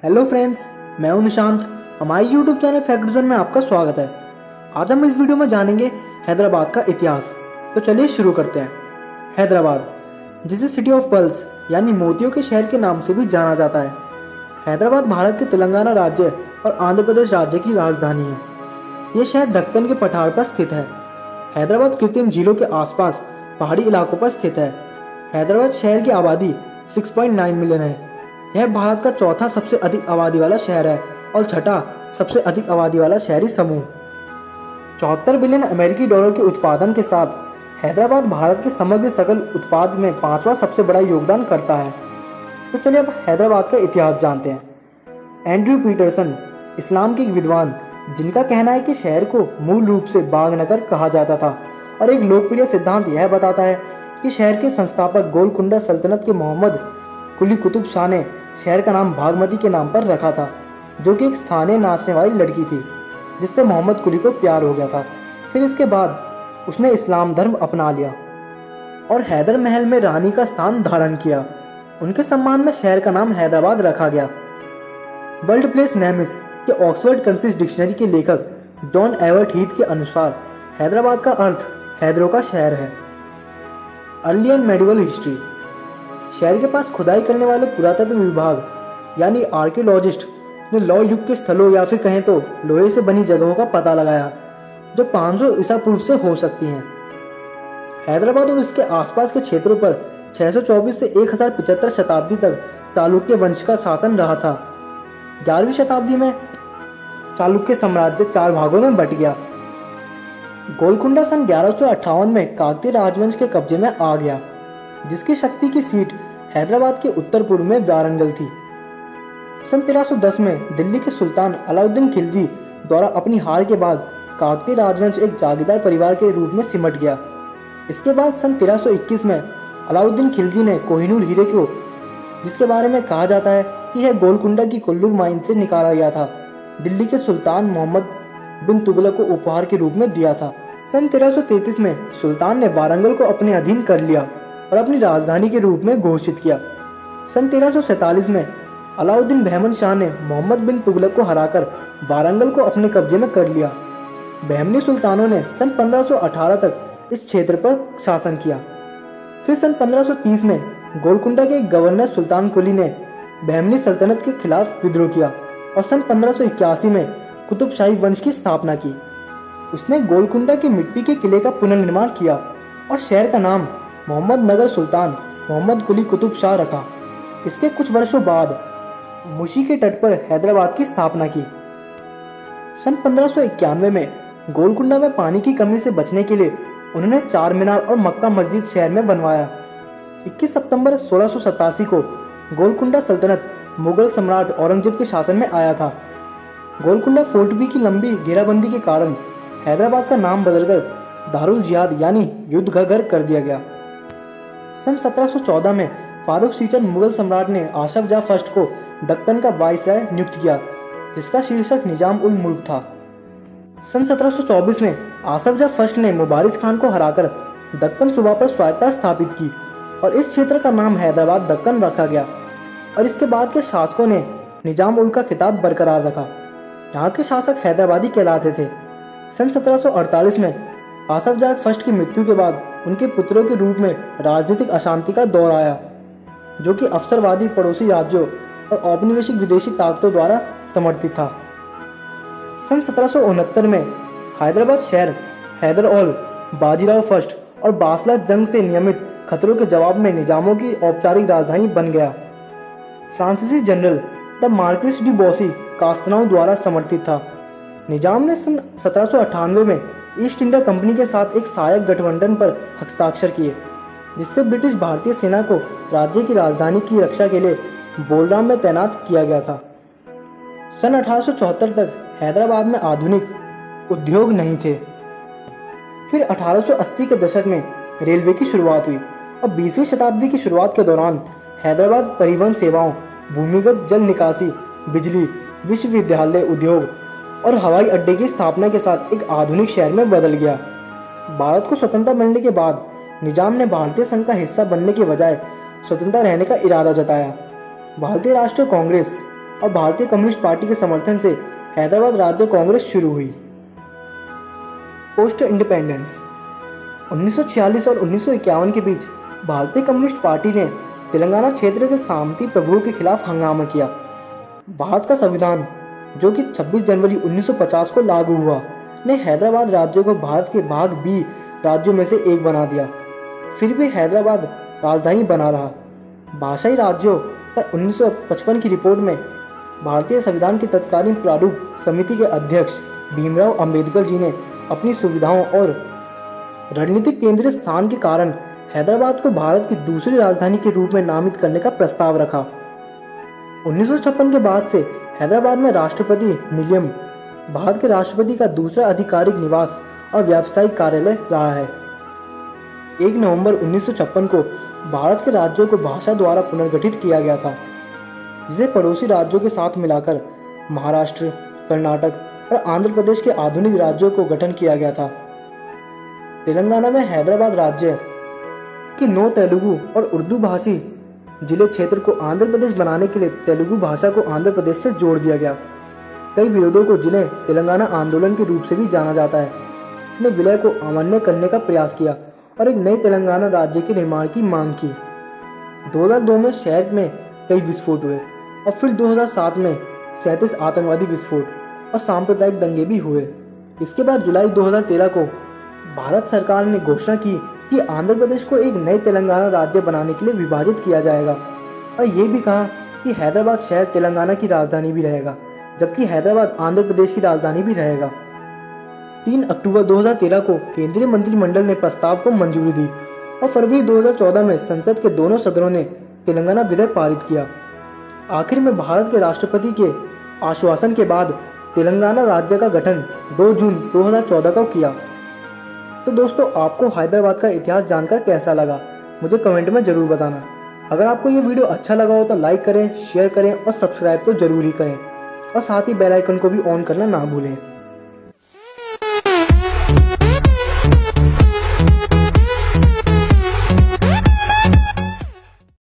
Hello friends, मैं हूं निशांत। हमारे यूट्यूब चैनल फैक्ट जोन में आपका स्वागत है। आज हम इस वीडियो में जानेंगे हैदराबाद का इतिहास। तो चलिए शुरू करते हैं। हैदराबाद, जिसे सिटी ऑफ पर्ल्स यानी मोतियों के शहर के नाम से भी जाना जाता है। हैदराबाद भारत के तेलंगाना राज्य और आंध्र प्रदेश राज्य की राजधानी है। यह शहर दक्कन के पठार पर स्थित है। हैदराबाद कृत्रिम झीलों के आसपास पहाड़ी इलाकों पर स्थित है। हैदराबाद शहर की आबादी 6.9 मिलियन है। यह भारत का चौथा सबसे अधिक आबादी वाला शहर है और छठा सबसे अधिक आबादी वाला शहरी समूह। 74 बिलियन अमेरिकी डॉलर के उत्पादन के साथ हैदराबाद भारत के समग्र सकल उत्पाद में 5वां सबसे बड़ा योगदान करता है। तो चलिए अब हैदराबाद का इतिहास जानते हैं। एंड्रयू पीटरसन इस्लाम के एक विद्वान, जिनका कहना है कि शहर को मूल रूप से बागनगर कहा जाता था, और एक लोकप्रिय सिद्धांत यह बताता है कि शहर के संस्थापक गोलकुंडा सल्तनत के मोहम्मद कुली कुतुब शाह ने शहर का नाम भागमती के नाम पर रखा था, जो कि एक स्थानीय नाचने वाली लड़की थी, जिससे मोहम्मद कुली को प्यार हो गया था। फिर इसके बाद उसने इस्लाम धर्म अपना लिया और हैदर महल में रानी का स्थान धारण किया। उनके सम्मान में शहर का नाम हैदराबाद रखा गया। बर्थ प्लेस नेमिस के ऑक्सफोर्ड कंसिस डिक्शनरी के लेखक जॉन एवर्ट हीथ के अनुसार हैदराबाद का अर्थ हैदरों का शहर है। Early and medieval history. शहर के पास खुदाई करने वाले पुरातत्व विभाग यानी आर्कियोलॉजिस्ट ने लौ युग के स्थलों या फिर कहें तो लोहे से बनी जगहों का पता लगाया, जो 500 ईसा पूर्व से हो सकती हैं। हैदराबाद और उसके आसपास के क्षेत्रों पर 624 से 1075 शताब्दी तक चालुक्य वंश का शासन रहा था। 11वीं शताब्दी में चालुक्य साम्राज्य 4 भागों में बट गया। गोलकुंडा सन 1158 में काकतीय राजवंश के कब्जे में आ गया, जिसकी शक्ति की सीट हैदराबाद के उत्तर पूर्व में वारंगल थी। सन 1310 में दिल्ली के सुल्तान अलाउद्दीन खिलजी द्वारा अपनी हार के बाद काकतीय राजवंश एक जागीरदार परिवार के रूप में सिमट गया। इसके बाद सन 1321 में अलाउद्दीन खिलजी ने कोहिनूर हीरे को, जिसके बारे में कहा जाता है कि यह गोलकुंडा की कुल्लू माइन से निकाला गया था, दिल्ली के सुल्तान मोहम्मद बिन तुगलक को उपहार के रूप में दिया था। सन 1333 में सुल्तान ने वारंगल को अपने अधीन कर लिया और अपनी राजधानी के रूप में घोषित किया। सन 1347 में अलाउद्दीन बहमन शाह ने मोहम्मद बिन तुगलक को हराकर वारंगल को अपने कब्जे में कर लिया। बहमनी सुल्तानों ने सन 1518 तक इस क्षेत्र पर शासन किया। फिर सन 1530 में गोलकुंडा के गवर्नर सुल्तान कुली ने बहमनी सल्तनत के खिलाफ विद्रोह किया और सन 1581 में कुतुब शाही वंश की स्थापना की। उसने गोलकुंडा की मिट्टी के किले का पुनर्निर्माण किया और शहर का नाम मोहम्मद नगर सुल्तान मोहम्मद कुली कुतुब शाह रखा। इसके कुछ वर्षों बाद मुशी के तट पर हैदराबाद की स्थापना की। सन 1591 में गोलकुंडा में पानी की कमी से बचने के लिए उन्होंने चार मीनार और मक्का मस्जिद शहर में बनवाया। 21 सितंबर 1687 को गोलकुंडा सल्तनत मुगल सम्राट औरंगजेब के शासन में आया था। गोलकुंडा फोर्ट बी की लंबी घेराबंदी के कारण हैदराबाद का नाम बदलकर दारुल जिहाद यानी युद्ध का घर कर दिया गया। सन 1714 में फारूक सीचंद मुगल सम्राट ने आशफ जाह फर्स्ट को दक्कन का वाइसराय नियुक्त किया, जिसका शीर्षक निजाम उल मुल्क था। सन 1724 में आसफ जाह फर्स्ट ने मुबारिज खान को हराकर दक्कन सूबा पर स्वायत्तता स्थापित की और इस क्षेत्र का नाम हैदराबाद दक्कन रखा गया, और इसके बाद के शासकों ने निजाम उल का खिताब बरकरार रखा। यहाँ के शासक हैदराबादी कहलाते थे। सन 1748 में आसफ जाह फर्स्ट की मृत्यु के बाद उनके पुत्रों के रूप में राजनीतिक अशांति का दौर आया, जो कि अवसरवादी पड़ोसी राज्यों और औपनिवेशिक विदेशी ताकतों द्वारा समर्थित था। सन 1769 में हैदराबाद शहर हैदर ऑल, बाजीराव फर्स्ट और बासला जंग से नियमित खतरों के जवाब में निजामों की औपचारिक राजधानी बन गया। फ्रांसीसी general the Marquis de Bussy Castelnau द्वारा समर्थित था। निजाम ने सन 1798 में ईस्ट इंडिया कंपनी के साथ एक सहायक गठबंधन पर हस्ताक्षर किए, जिससे ब्रिटिश भारतीय सेना को राज्य की राजधानी की रक्षा के लिए बोलराम में तैनात किया गया था। सन 1874 तक हैदराबाद में आधुनिक उद्योग नहीं थे। फिर 1880 के दशक में रेलवे की शुरुआत हुई और 20वीं शताब्दी की शुरुआत के दौरान हैदराबाद परिवहन सेवाओं, भूमिगत जल निकासी, बिजली, विश्वविद्यालय, उद्योग और हवाई अड्डे की स्थापना के साथ एक आधुनिक शहर में बदल गया। भारत को स्वतंत्रता मिलने के बाद निजाम ने भारतीय संघ का हिस्सा बनने के बजाय स्वतंत्रता रहने का इरादा जताया। भारतीय राष्ट्रीय कांग्रेस और भारतीय कम्युनिस्ट पार्टी के समर्थन से हैदराबाद राज्य कांग्रेस शुरू हुई। पोस्ट इंडिपेंडेंस 1946 और 1951 के बीच भारतीय कम्युनिस्ट पार्टी ने तेलंगाना क्षेत्र के सामंती प्रभुओं के खिलाफ हंगामा किया। भारत का संविधान, जो कि 26 जनवरी 1950 को लागू हुआ, ने हैदराबाद राज्य को भारत के भाग बी राज्यों में से एक बना दिया। फिर भी हैदराबाद राजधानी बना रहा। भाषाई राज्यों पर 1955 की रिपोर्ट में भारतीय संविधान की तत्कालीन प्रारूप समिति के अध्यक्ष भीमराव अंबेडकर जी ने अपनी सुविधाओं और रणनीतिक केंद्रीय स्थान के कारण हैदराबाद को भारत की दूसरी राजधानी के रूप में नामित करने का प्रस्ताव रखा। 1956 के बाद से हैदराबाद में राष्ट्रपति निलयम भारत के राष्ट्रपति का दूसरा आधिकारिक निवास और व्यावसायिक कार्यालय रहा है। 1 नवंबर 1956 को भारत के राज्यों को भाषा द्वारा पुनर्गठित किया गया था, जिसे पड़ोसी राज्यों के साथ मिलाकर महाराष्ट्र, कर्नाटक और आंध्र प्रदेश के आधुनिक राज्यों को गठन किया गया था। तेलंगाना में हैदराबाद राज्य की 9 तेलुगु और उर्दू भाषी जिले क्षेत्र को आंध्र प्रदेश बनाने के लिए तेलुगु भाषा को आंध्र प्रदेश से जोड़ दिया गया। कई विरोधों को, जिन्हें तेलंगाना आंदोलन के रूप से भी जाना जाता है, ने विलय को अमान्य करने का प्रयास किया और एक नए तेलंगाना राज्य के निर्माण की मांग की। 2002 में शहर में कई विस्फोट हुए और फिर 2007 में 37 आतंकवादी विस्फोट और सांप्रदायिक दंगे भी हुए। इसके बाद जुलाई 2013 को भारत सरकार ने घोषणा की कि आंध्र प्रदेश को एक नए तेलंगाना राज्य बनाने के लिए विभाजित किया जाएगा और ये भी कहा कि हैदराबाद शहर तेलंगाना की राजधानी भी रहेगा, जबकि हैदराबाद आंध्र प्रदेश की राजधानी भी रहेगा। 3 अक्टूबर 2013 को केंद्रीय मंत्रिमंडल ने प्रस्ताव को मंजूरी दी और फरवरी 2014 में संसद के दोनों सदनों ने तेलंगाना विधेयक पारित किया। आखिर में भारत के राष्ट्रपति के आश्वासन के बाद तेलंगाना राज्य का गठन 2 जून 2014 को किया। तो दोस्तों, आपको हैदराबाद का इतिहास जानकर कैसा लगा, मुझे कमेंट में ज़रूर बताना। अगर आपको ये वीडियो अच्छा लगा हो तो लाइक करें, शेयर करें और सब्सक्राइब तो ज़रूर ही करें और साथ ही बेल आइकन को भी ऑन करना ना भूलें।